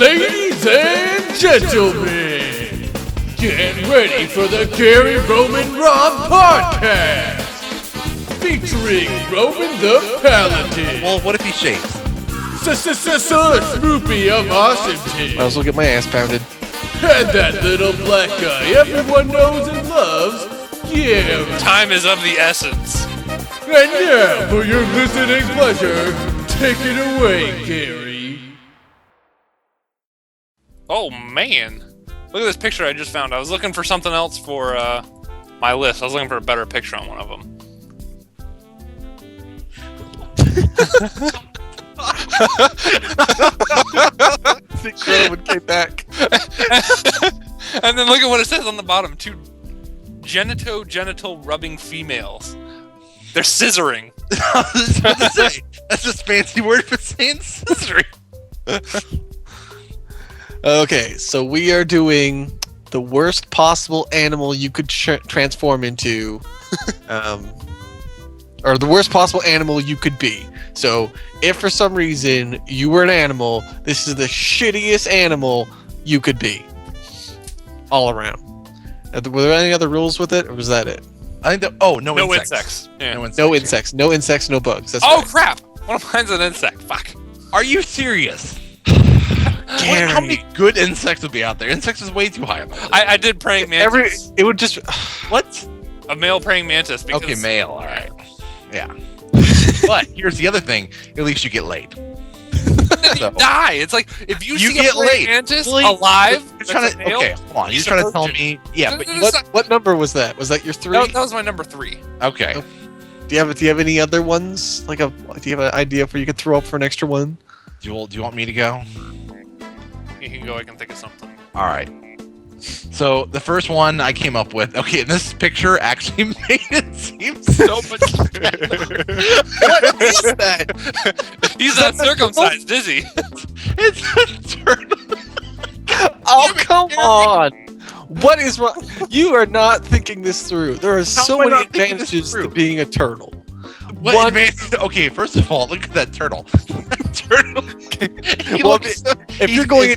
Ladies and gentlemen, get ready for the Gaary and Roamin Podcast, featuring Roman the Paladin. Well, what if he shaves? Snoopy of Washington. Might as well get my ass pounded. And that little black guy everyone knows and loves, Gaary. Time is of the essence. And now, for your listening pleasure, take it away, Gaary. Oh man, look at this picture I just found. I was looking for something else for my list. I was looking for a better picture on one of them. Roman came back. And then look at what it says on the bottom. Two genital rubbing females. They're scissoring. That's just fancy word for saying scissoring. Okay, so we are doing the worst possible animal you could transform into, or the worst possible animal you could be. So, if for some reason you were an animal, this is the shittiest animal you could be. All around. Were there any other rules with it, or was that it? I think no insects. Yeah. No insects. No insects. No insects, no bugs. That's Oh right. crap! One of mine's an insect. Fuck. Are you serious? Gaary. How many good insects would be out there? Insects is way too high on the list. I did praying mantis. It would just... What? A male praying mantis. Because, Okay, male. All right. Yeah. But here's the other thing. At least you get laid. You die. It's like if you see get a praying laid. mantis Really? alive. You're trying to, that's a male, okay, hold on. You're he's trying to a tell virgin. me... Yeah, but you... What number was that? Was that your 3? That was my number 3. Okay. Do you have any other ones? Do you have an idea for you could throw up for an extra one? Do you want me to go? You can go. I can think of something. All right. So the first one I came up with, okay, and this picture actually made it seem so much better. What is that? He's not circumcised, is he? It's a turtle. Oh, come on! What is wrong? You are not thinking this through. There are so am I many not thinking this advantages to through? being a turtle. What advantage? Okay, first of all, look at that turtle. That turtle. He Well, looks so- if you're going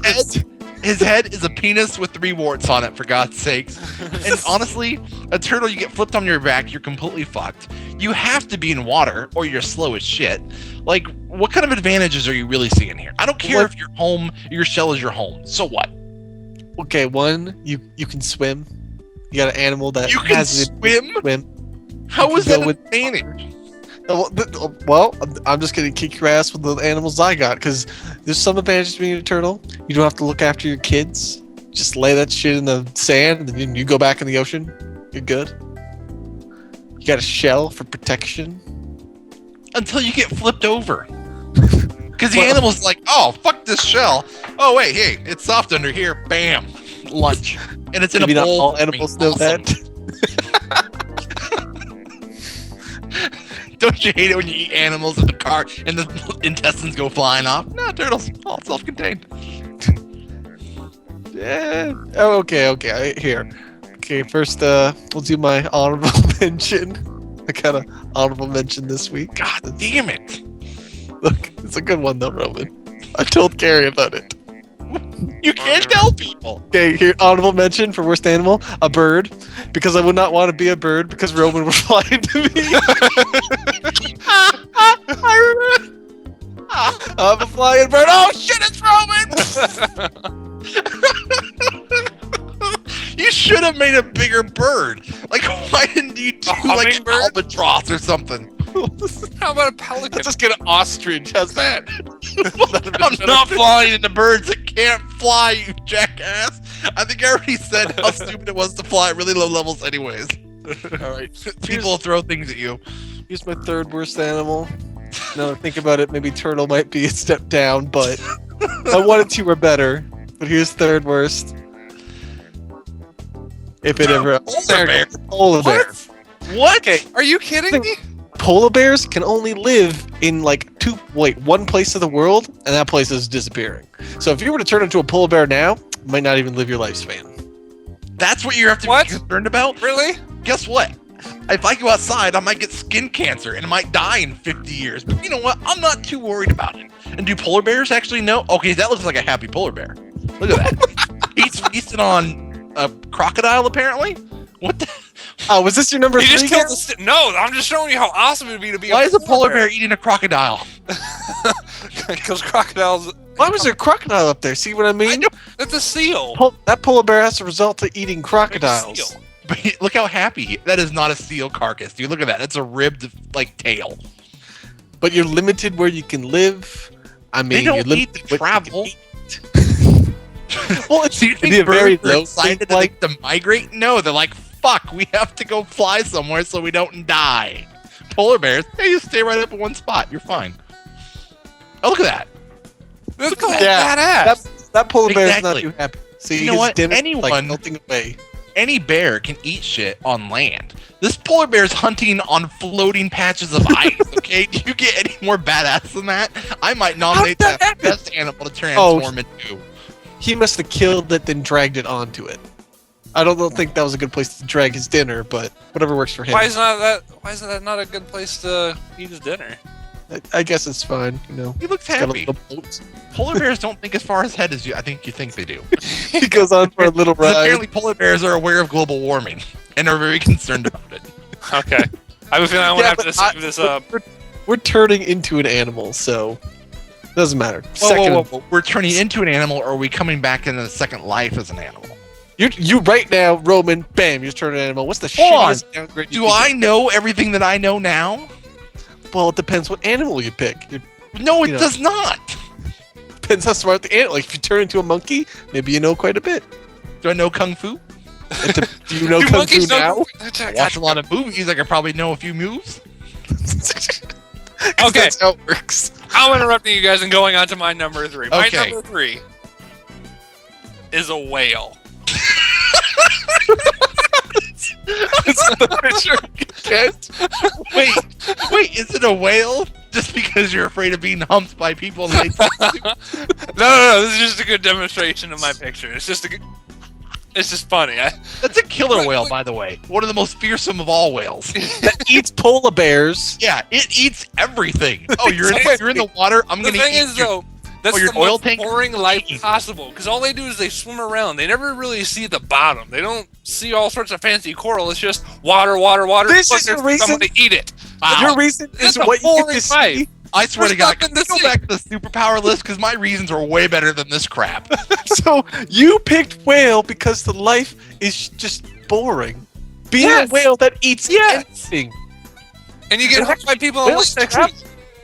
his head is a penis with 3 warts on it, for God's sakes. And honestly, a turtle, you get flipped on your back, you're completely fucked. You have to be in water, or you're slow as shit. Like, what kind of advantages are you really seeing here? I don't care if your shell is your home. So what? Okay, one, you can swim. You got an animal that You can has swim? How is that an advantage? Well, I'm just gonna kick your ass with the animals I got, because there's some advantage to being a turtle. You don't have to look after your kids. Just lay that shit in the sand, and then you go back in the ocean. You're good. You got a shell for protection. Until you get flipped over. Because the animal's like, oh, fuck this shell. Oh, wait, hey, it's soft under here. Bam. Lunch. And it's in Maybe a bowl. not all animals know that. Don't you hate it when you eat animals in the car and the intestines go flying off? No, turtles, all self-contained. Yeah. Oh, okay. Here. Okay, first, we'll do my honorable mention. I got an honorable mention this week. God damn it. Look, it's a good one though, Roman. I told Gaary about it. You can't tell people. Okay, here, honorable mention for worst animal, a bird. Because I would not want to be a bird because Roman would fly into me. I'm a flying bird. Oh shit, it's Roman! You should have made a bigger bird. Like, why didn't you do like an hummingbird? albatross or something? How about a pelican? Let's just get an ostrich. How's that? I'm not flying into birds that can't fly, you jackass. I think I already said how stupid it was to fly at really low levels anyways. Alright. People will throw things at you. Here's my third worst animal. Now that I think about it, maybe turtle might be a step down, but I wanted 2 or better. But here's third worst. If it ever... Polar bear. Polar bear. What? Okay, Are you kidding me? polar bears can only live in like one place of the world, and that place is disappearing. So if you were to turn into a polar bear now, you might not even live your lifespan. That's what you have to be concerned about? Really? Guess what? If I go outside, I might get skin cancer and I might die in 50 years. But you know what? I'm not too worried about it. And do polar bears actually know? Okay, that looks like a happy polar bear. Look at that. He's feasting on a crocodile, apparently. What the? Oh, was this your number He 3? just killed the No, I'm just showing you how awesome it would be to be Why is a polar bear eating a crocodile? Because crocodiles... Why was there a crocodile up there? See what I mean? That's a seal. That polar bear has to result to eating crocodiles. Seal. But look how happy. That is not a seal carcass, dude. Look at that. That's a ribbed, like, tail. But you're limited where you can live. I mean, They don't you're need limited to what you can travel. eat. Well, do you It'd be think a very birds are low excited thing, to migrate? No, they're like, fuck, we have to go fly somewhere so we don't die. Polar bears, hey, you stay right up in one spot. You're fine. Oh, look at that. That's Yeah, badass. That polar bear is not Exactly. too happy. See, You know his what? dinner, Anyone- like, melting away. Any bear can eat shit on land. This polar bear's hunting on floating patches of ice, okay? Do you get any more badass than that? I might nominate How did that that happen? best animal to transform into. He must have killed it, then dragged it onto it. I don't think that was a good place to drag his dinner, but whatever works for him. Why isn't that not a good place to eat his dinner? I guess it's fine, you know. He looks He's got a happy. little boat. Polar bears don't think as far ahead as you. I think you think they do. He goes on for a little 'Cause ride. apparently, polar bears are aware of global warming and are very concerned about it. Okay. I have a feeling I'm gonna Yeah, have to but save this up. We're turning into an animal, so doesn't matter. Whoa. We're turning into an animal, or are we coming back into a second life as an animal? You right now, Roman. Bam! You're turning an animal. What's the Hold on. shittiest downgrade? you Do could I get? know everything that I know now? Well, it depends what animal you pick. It No, it You know. does not. depends how smart the animal. Like if you turn into a monkey, maybe you know quite a bit. Do I know kung fu? Do you know Do kung fu monkeys know- now? I watch a lot of movies. I could probably know a few moves. 'Cause Okay. that's how it works. I'm interrupting you guys and going on to my number 3. My Okay. number 3 is a whale. Wait, is it a whale? Just because you're afraid of being humped by people? And they No. This is just a good demonstration of my picture. It's just funny. That's a killer whale, by the way. One of the most fearsome of all whales. That eats polar bears. Yeah, it eats everything. Oh, you're in the water. I'm The gonna thing eat is, you. though, that's your the oil most tank? boring life possible. Because all they do is they swim around. They never really see the bottom. They don't see all sorts of fancy coral. It's just water. This Look, is the there's reason- someone to eat it. Wow. Your reason is It's a what you get boring to see. life. I swear to There's God, nothing can to we go see. back to the superpower list because my reasons are way better than this crap. So you picked whale because the life is just boring. Being Yes. a whale that eats Yes. anything. And you get And hooked by people on whales like travel-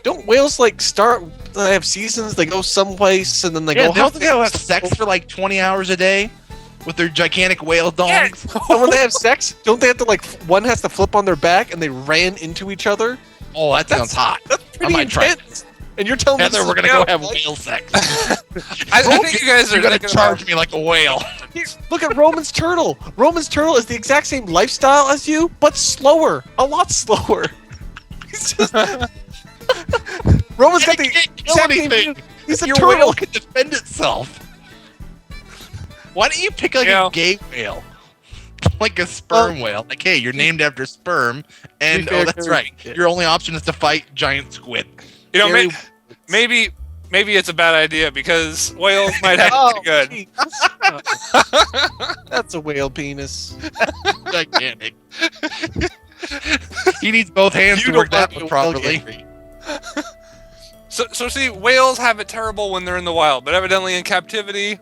Don't whales like start? They have seasons. They go someplace and then they Yeah, go. don't they have sex for like 20 hours a day with their gigantic whale dogs? And when they have sex, don't they have to like? One has to flip on their back and they ran into each other. Oh, that sounds hot. That's pretty might try intense. And you're telling me Heather, this we're is gonna go have like- whale sex. I think you guys are You're gonna thinking charge about- me like a whale. Here, look at Roman's turtle. Roman's turtle is the exact same lifestyle as you, but slower. A lot slower. He's just. Roman's got the It can't kill exact same. anything. He's a Your turtle. whale can defend itself. Why don't you pick like Yeah. a gay whale? Like a sperm whale. Like, hey, you're named after sperm, and fair, oh, that's Gary- right. Your only option is to fight giant squid. You know, Gary- maybe it's a bad idea because whales might have Oh, it good. gee. That's a whale penis. Gigantic. He needs both hands to You work don't that want one a whale, properly. Gary. So see, whales have it terrible when they're in the wild, but evidently in captivity,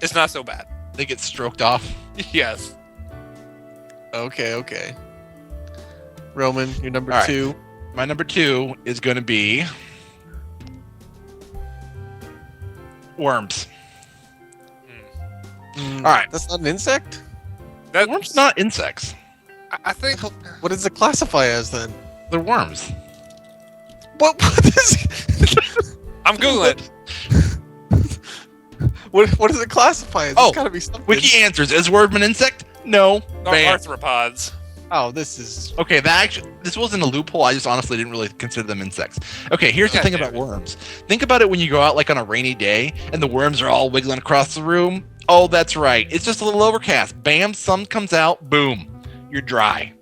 it's not so bad. They get stroked off. Yes. Okay. Roman, you're number All right. 2. My number 2 is going to be worms. All right. That's not an insect? That's Worms not insects. I think What does it classify as then? They're worms. What is I'm googling. what does it classify as? Oh, It's gotta be something. Wiki answers. Is worm an insect? No. They're Bam. arthropods. Oh, this is Okay, this wasn't a loophole. I just honestly didn't really consider them insects. Okay, here's the Yeah, thing dude. about worms. Think about it when you go out like on a rainy day and the worms are all wiggling across the room. Oh, that's right. It's just a little overcast. Bam, sun comes out. Boom, you're dry.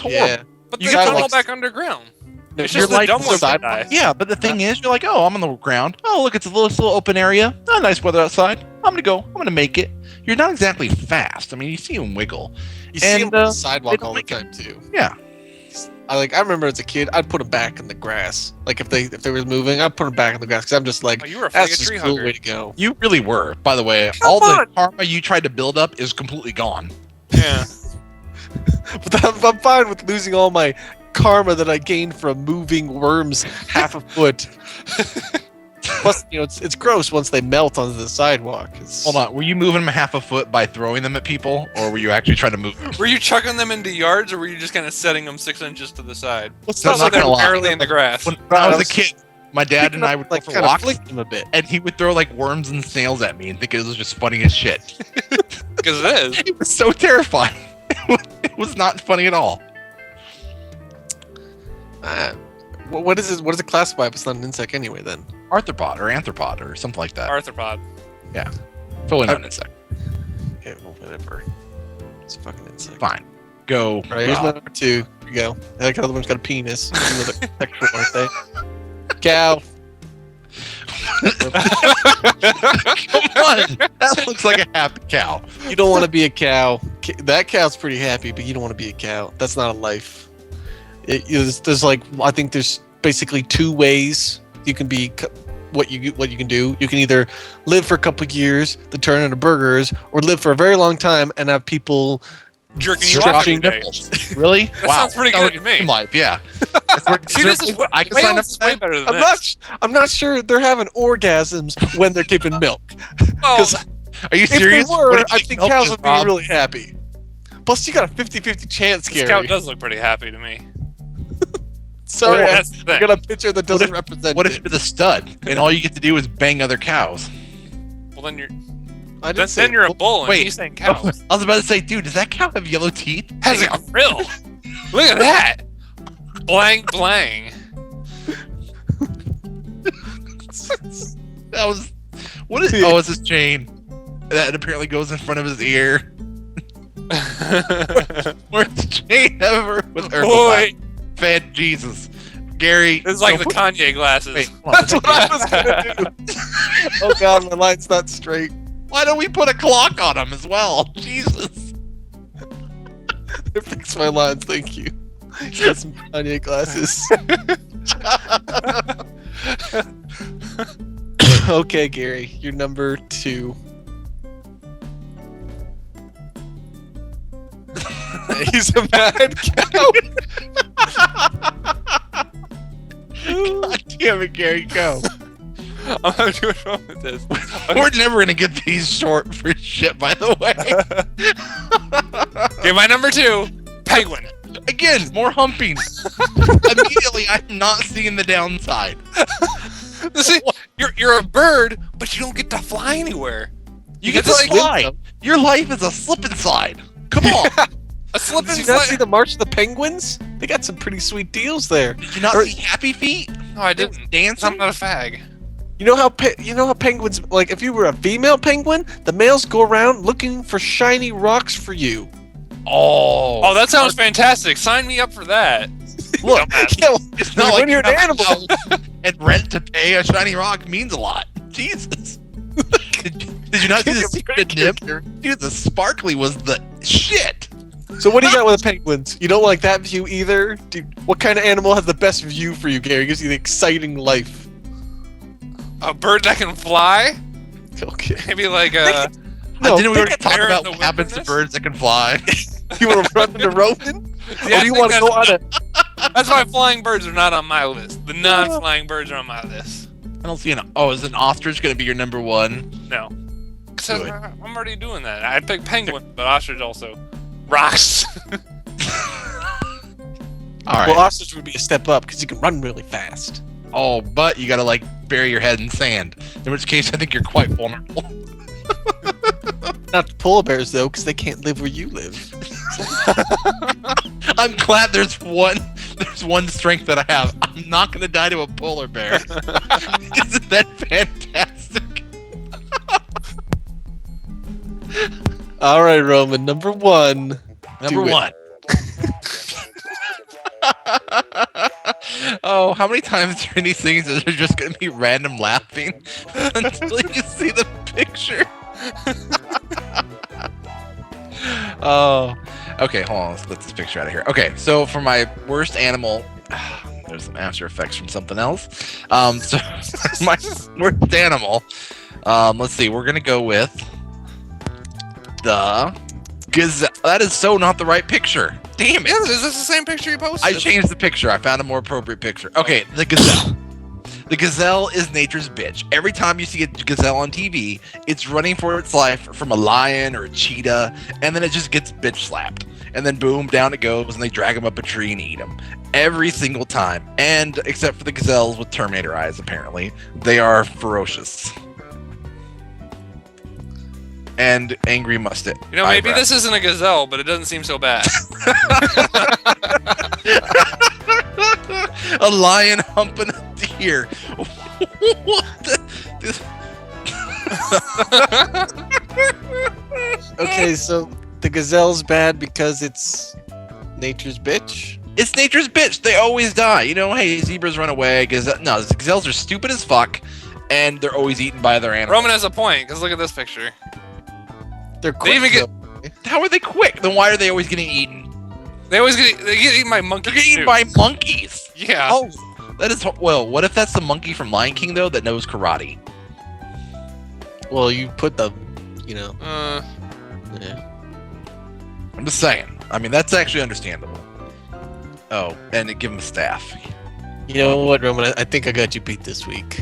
It's horrible. Yeah. But You they get tunnel like- back underground. No, It's you're just the like dumb ones that sidewalk. die. Yeah, but the thing is, you're like, oh, I'm on the ground. Oh, look, it's a little open area. Oh, nice weather outside. I'm gonna make it. You're not exactly fast. I mean, you see them wiggle. You see And, them on the they sidewalk don't all the make it. time too. Yeah. I remember as a kid, I'd put them back in the grass. Like if they were moving, I'd put them back in the grass because I'm just like, Oh, you were a fucking that's just tree a cool hugger. way to go. You really were, by the way. Come All on. the karma you tried to build up is completely gone. Yeah. But I'm fine with losing all my karma that I gained from moving worms half a foot. Plus, it's gross once they melt onto the sidewalk. Hold on, were you moving them half a foot by throwing them at people, or were you actually trying to move them? Were you chucking them into yards, or were you just kind of setting them 6 inches to the side? It's No, not not like gonna They're lie. barely in the grass. When I was a was kid, my dad and I would go for kind of walks, flick them a bit. and he would throw like worms and snails at me and think it was just funny as shit. Because it is. It was so terrifying. It was not funny at all. What is it? What does it classify if it's not an insect anyway? Then Arthropod or something like that. Arthropod. Totally not an insect. yeah, well, whatever. It's a fucking insect. Fine. Go. All right, here's my Rob. number 2. Here you go. That other one's got a penis. Another sexual, aren't they? Cow. Come on. That looks like a happy cow. You don't want to be a cow. That cow's pretty happy, but you don't want to be a cow. That's not a life. There's like, I think there's basically 2 ways you can be what you can do. You can either live for a couple of years to turn into burgers, or live for a very long time and have people Jerking you off every stretching day. nipples. Really? That sounds pretty good to me. In life, yeah. See, this is I can sign up whales is for way that. better than I'm this. not sure they're having orgasms when they're giving milk. Well, 'Cause Are you if they serious? What were, if I you think milk cows this, would be Rob? really happy. Plus, you got a 50-50 chance, this cow Gary. does look pretty happy to me. Sorry, Well, That's the I thing. got a picture that doesn't if- represent What if it. you're the stud and all you get to do is bang other cows? Well, then you're I didn't say then you're a bull, and Wait. he's saying cows. I was about to say, dude, does that cow have yellow teeth? Has a Hang on. grill. Look at that. Blang blang. That was what is? Oh, it's his chain that apparently goes in front of his ear. Worst chain ever with Boy, fed Jesus, Gary. it's like don't the Kanye glasses. Wait, hold on. That's what I was gonna do. Oh god, my line's not straight. Why don't we put a clock on him as well? Jesus. Fix my lines, thank you. Got some Kanye glasses. Okay, Gary, you're number 2. He's a mad cow. God damn it, Gary, go. I'm having too much fun with this. We're never gonna get these short for shit, by the way. Okay, my number 2, penguin. Again, more humping. Immediately, I'm not seeing the downside. See, you're a bird, but you don't get to fly anywhere. You get to It's like- slide. Your life is a slip and slide. Come on. A slip and Did you not see slide. the March of the Penguins? They got some pretty sweet deals there. Did you not Or- see Happy Feet? No, I didn't. Dancing? I'm not a fag. You know how penguins, like if you were a female penguin, the males go around looking for shiny rocks for you. Oh. Oh, that sounds fantastic. Sign me up for that. Look, Yeah, well, it's not when like you're an you have animal. a house and rent to pay a shiny rock means a lot. Jesus. Did you not see the secret nip? Dude, the sparkly was the shit. So what do you got with the penguins? You don't like that view either? Dude, what kind of animal has the best view for you, Gary? Gives you the exciting life. A bird that can fly? Okay. Maybe like No, Didn't we already think talk bear in about the what happens to wilderness? birds that can fly? you want to run into Roman? Yeah, Or do you want to go on a... That's why flying birds are not on my list. The non-flying birds are on my list. I don't see an. Oh, is an ostrich going to be your number 1? No. 'Cause Good. I'm already doing that. I picked penguin, but ostrich also. Rocks. All right. Well, ostrich would be a step up because you can run really fast. Oh, but you gotta like bury your head in sand. In which case, I think you're quite vulnerable. Not the polar bears, though, because they can't live where you live. I'm glad there's one strength that I have. I'm not gonna die to a polar bear. Isn't that fantastic? All right, Roman, number 1. Number Do it. 1. Oh, how many times during these things is there just going to be random laughing until you see the picture? Oh, okay. Hold on. Let's get this picture out of here. Okay, so for my worst animal, there's some After Effects from something else. So my worst animal, let's see. We're gonna go with the gazelle. That is so not the right picture. Damn it! Yeah, is this the same picture you posted? I changed the picture. I found a more appropriate picture. Okay, the gazelle. The gazelle is nature's bitch. Every time you see a gazelle on TV, it's running for its life from a lion or a cheetah, and then it just gets bitch slapped. And then boom, down it goes, and they drag him up a tree and eat him. Every single time. And except for the gazelles with Terminator eyes, apparently. They are ferocious. And angry mustache. You know, maybe this isn't a gazelle, but it doesn't seem so bad. A lion humping a deer. What Okay, so the gazelle's bad because it's nature's bitch. It's nature's bitch. They always die. You know, hey, zebras run away. No, gazelles are stupid as fuck, and they're always eaten by other animals. Roman has a point, because look at this picture. They're quick. even get- How are they quick? Then why are they always getting eaten? They get eaten by monkeys. They're getting eaten too. by monkeys. Yeah. Oh, that is well. What if that's the monkey from Lion King though that knows karate? Well, you put the, yeah. I'm just saying. I mean, that's actually understandable. Oh, and they give him a staff. You know what, Roman? I think I got you beat this week.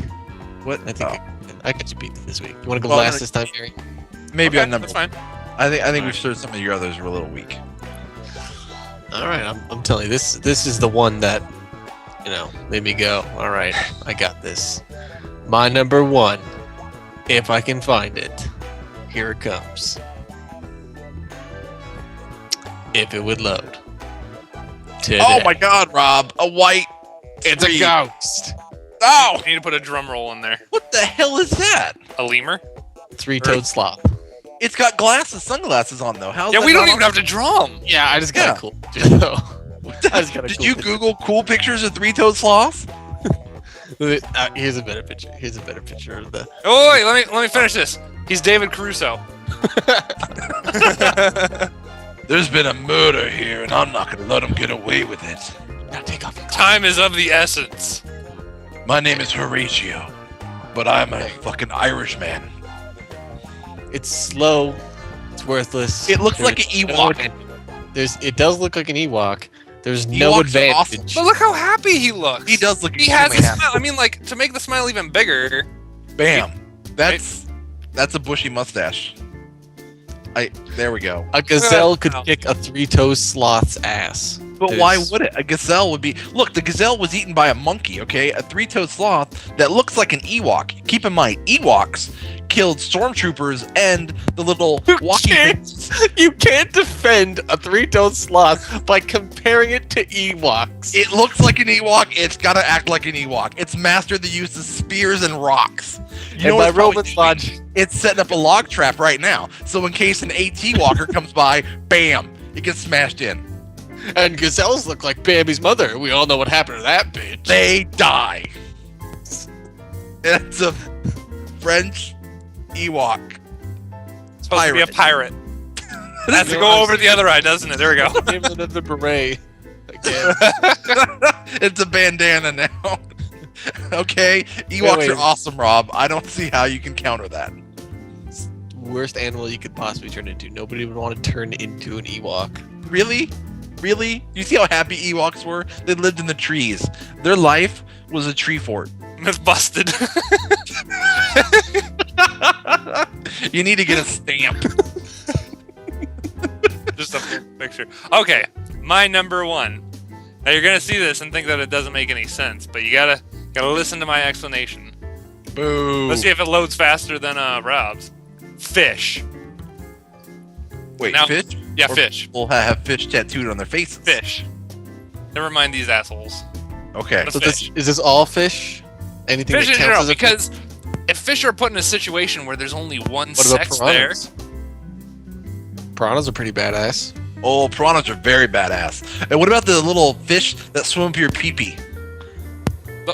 What? I think I got you beat this week. You want to go Well, last this time, Gary? Maybe Okay, on number. that's fine. I think we've heard some of your others were a little weak. All right, I'm telling you, this is the one that, made me go, all right, I got this. My number one, if I can find it, here it comes. If it would load. Today. Oh my God, Rob! A white. It's tree. a ghost. Oh, I need to put a drum roll in there. what the hell is that? A lemur? Three-toed sloth. It's got glasses, sunglasses on though. How's Yeah, that we don't not even have to drum. Yeah, I just got Yeah. a cool picture, though. I just got a Did cool you picture. Google cool pictures of three-toed sloths? Here's a better picture. Here's a better picture of the. Oh wait, let me finish this. He's David Caruso. There's been a murder here, and I'm not gonna let him get away with it. Now take off your clothes. Time is of the essence. My name is Horatio, but I'm a fucking Irishman. It's slow. It's worthless. It looks like an There's Ewok. It does look like an Ewok. There's no Ewoks are advantage. But look how happy he looks. He does look. He has a extremely happy. smile. I mean, like, to make the smile even bigger. Bam. That's a bushy mustache. There we go. A gazelle could Ow. kick a three-toed sloth's ass. But why There's- would it? A gazelle would be. Look, the gazelle was eaten by a monkey. Okay, a three-toed sloth that looks like an Ewok. Keep in mind, Ewoks killed stormtroopers and the little walking things. You can't defend a three-toed sloth by comparing it to Ewoks. It looks like an Ewok. It's gotta act like an Ewok. It's mastered the use of spears and rocks. You and what by it's probably Roman's doing? logic, It's setting up a log trap right now. So in case an AT walker comes by, bam, it gets smashed in. and gazelles look like Bambi's mother. We all know what happened to that bitch. They die. It's a French Ewok. It's supposed to be a pirate. It has to go over the other eye, doesn't it? There we go. Give it another beret. Again. It's a bandana now. Okay, Ewoks wait. are awesome, Rob. I don't see how you can counter that. Worst animal you could possibly turn into. Nobody would want to turn into an Ewok. Really? Really? You see how happy Ewoks were? They lived in the trees. Their life was a tree fort. Myth busted. You need to get a stamp. Just a picture. Okay, my number one. Now you're gonna see this and think that it doesn't make any sense, but you gotta listen to my explanation. Boo. Let's see if it loads faster than Rob's. Fish. Wait, Now- fish? Yeah, Or fish. People have fish tattooed on their faces. Fish. Never mind these assholes. Okay. But So fish. is this all fish? Anything Fish that in counts general, as a because if fish are put in a situation where there's only one What about sex there, piranhas? Piranhas are pretty badass. Oh, piranhas are very badass. And what about the little fish that swim up your pee-pee?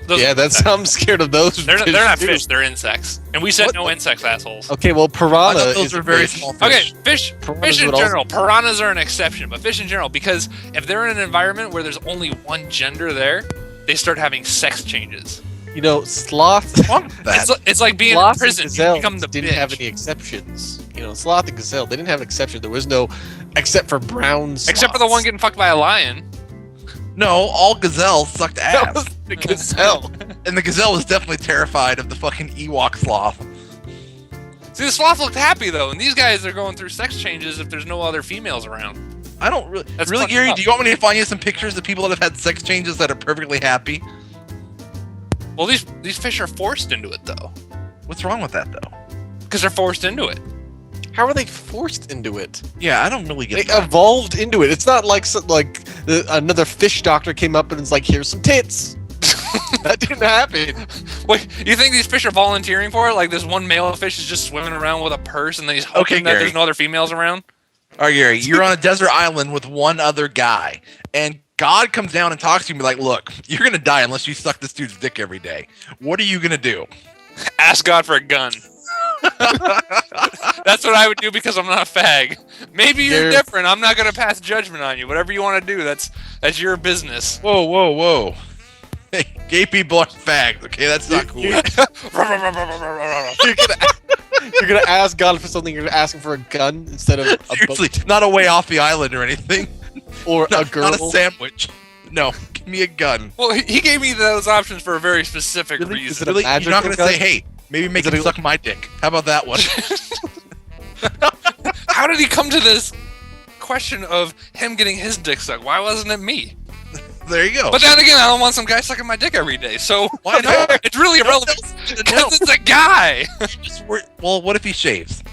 Those Yeah, I'm scared of those. They're not too. fish. They're insects. And we said What? no insects, assholes. Okay, well, I piranha thought those is were a very fish. small fish. Okay, fish Piranhas in would also- general. Piranhas are an exception, but fish in general, because if they're in an environment where there's only one gender there, they start having sex changes. You know, sloth. What's wrong with that? It's like being in Sloth and prison. You gazelle become the didn't bitch. have any exceptions. You know, sloth and gazelle, they didn't have an exception. There was no, except for brown sloths. Except for the one getting fucked by a lion. No, all gazelles sucked That ass. was the gazelle. And the gazelle was definitely terrified of the fucking Ewok sloth. See, the sloth looked happy though, and these guys are going through sex changes if there's no other females around. I don't really... That's really, fucked Gary, up. do you want me to find you some pictures of people that have had sex changes that are perfectly happy? Well, these fish are forced into it though, What's wrong with that, though? because they're forced into it. How are they forced into it? Yeah, I don't really They get that. evolved into it. It's not like another fish doctor came up and was like, "Here's some tits." That didn't happen. Wait, you think these fish are volunteering for it? Like this one male fish is just swimming around with a purse, and then he's hoping Okay, that Gary. there's no other females around? All right, Gary, you're on a desert island with one other guy, and God comes down and talks to you and be like, look, you're going to die unless you suck this dude's dick every day. What are you going to do? Ask God for a gun. That's what I would do because I'm not a fag. Maybe you're There- different. I'm not gonna pass judgment on you. Whatever you want to do, that's your business. Whoa, whoa, whoa. Hey, gay people are fags, okay? That's not cool. You're gonna ask God for something. You're gonna ask him for a gun instead of a Seriously, boat not a way off the island or anything. or a Not a girdle. sandwich. No, give me a gun. Well, he gave me those options for a very specific Really? reason. Is it a Really? You're not going to magical say, hey, maybe make Is it him a- suck my dick. How about that one? How did he come to this question of him getting his dick sucked? Why wasn't it me? There you go. But then again, I don't want some guy sucking my dick every day, so Why not? it's really irrelevant No. because it's a guy. Well, what if he shaves?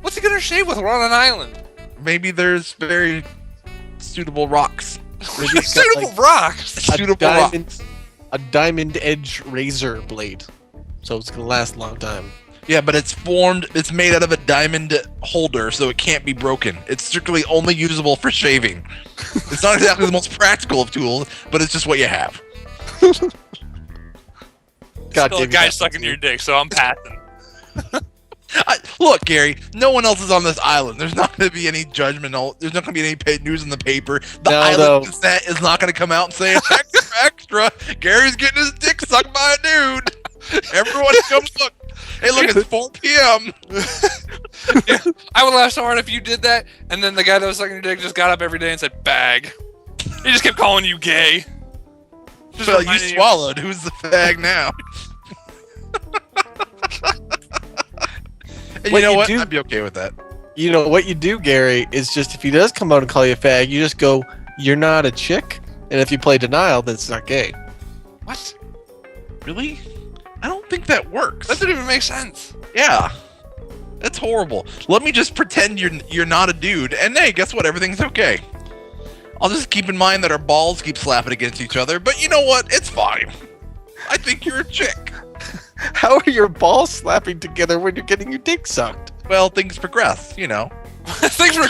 What's he gonna shave with? We're on an island. Maybe there's very suitable rocks. Maybe it's got, Suitable rocks. a Suitable rocks. diamond edge razor blade, so it's gonna last a long time. Yeah, but it's made out of a diamond holder, so it can't be broken. It's strictly only usable for shaving. It's not exactly the most practical of tools, but it's just what you have. God Still a damn it, guy that's sucking your dick, so I'm passing. Look, Gary, no one else is on this island. There's not going to be any judgment. There's not going to be any news in the paper. The No, Island no. Gazette is not going to come out and say, extra, extra, Gary's getting his dick sucked by a dude. Everyone come look. Hey, look, it's 4 p.m. I would laugh so hard if you did that, and then the guy that was sucking your dick just got up every day and said, bag. He just kept calling you gay. Just Well, you reminding swallowed. Who's the fag now? And What you know you what? do- I'd be okay with that. You know what you do, Gary, is just if he does come out and call you a fag, you just go, "You're not a chick," and if you play denial, then it's not gay. What? Really? I don't think that works. That didn't even make sense. Yeah. That's horrible. Let me just pretend you're not a dude, and hey, guess what? Everything's okay. I'll just keep in mind that our balls keep slapping against each other, but you know what? It's fine. I think you're a chick. How are your balls slapping together when you're getting your dick sucked? Well, things progress, you know. Thanks for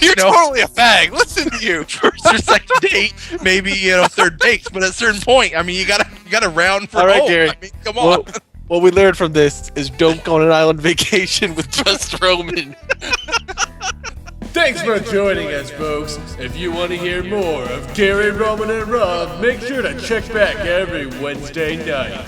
You're know. totally a fag. Listen to you. First or second date, maybe third dates, but at a certain point, I mean, you gotta round for All right, home. Gary. I mean, come on. What we learned from this is don't go on an island vacation with just Roman. Thanks for joining us, folks. If you want to hear more of Gaary, Roamin, and Rob, make sure to check back every Wednesday night.